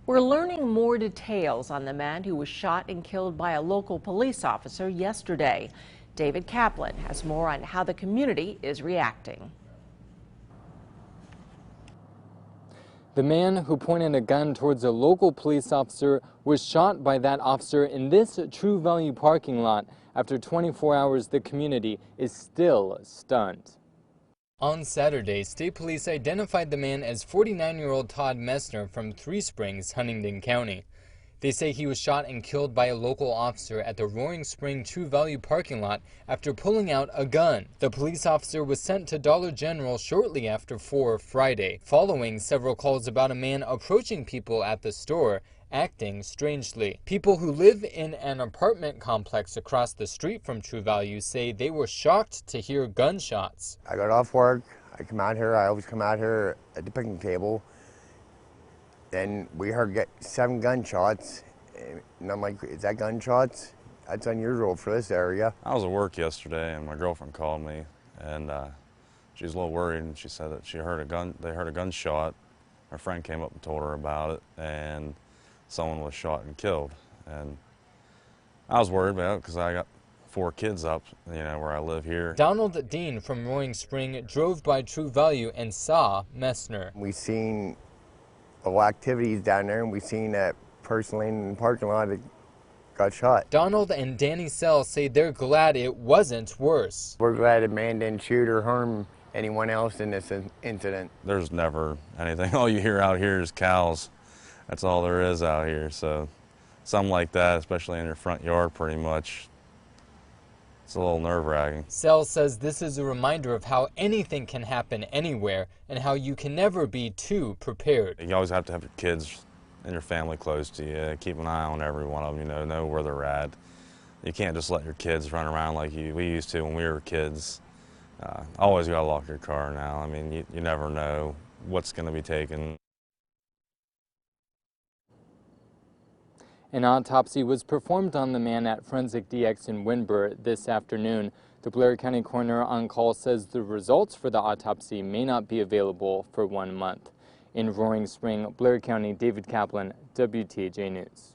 We're learning more details on the man who was shot and killed by a local police officer yesterday. David Kaplan has more on how the community is reacting. The man who pointed a gun towards a local police officer was shot by that officer in this Ture Value parking lot. After 24 hours, the community is still stunned. On Saturday, state police identified the man as 49-year-old Todd Messner from Three Springs, Huntingdon County. They say he was shot and killed by a local officer at the Roaring Spring Ture Value parking lot after pulling out a gun. The police officer was sent to Dollar General shortly after 4 Friday, following several calls about a man approaching people at the store, acting strangely. People who live in an apartment complex across the street from Ture Value say they were shocked to hear gunshots. I got off work, I come out here, I always come out here at the picnic table. Then we heard 7 gunshots, and I'm like, is that gunshots? That's unusual for this area. I was at work yesterday, and my girlfriend called me, and she was a little worried, and she said that they heard a gunshot. Her friend came up and told her about it, and someone was shot and killed. And I was worried about it because I got 4 kids up, where I live here. Donald Dean from Roaring Spring drove by Ture Value and saw Messner. We seen activities down there, and we seen that person in the parking lot that got shot. Donald and Danny Sell say they're glad it wasn't worse. We're glad the man didn't shoot or harm anyone else in this incident. There's never anything. All you hear out here is cows. That's all there is out here. So something like that, especially in your front yard, pretty much, it's a little nerve-wracking. Sell says this is a reminder of how anything can happen anywhere and how you can never be too prepared. You always have to have your kids and your family close to you. Keep an eye on every one of them, know where they're at. You can't just let your kids run around like we used to when we were kids. Always got to lock your car now. I mean, you never know what's going to be taken. An autopsy was performed on the man at Forensic DX in Windber this afternoon. The Blair County coroner on call says the results for the autopsy may not be available for 1 month. In Roaring Spring, Blair County, David Kaplan, WTAJ News.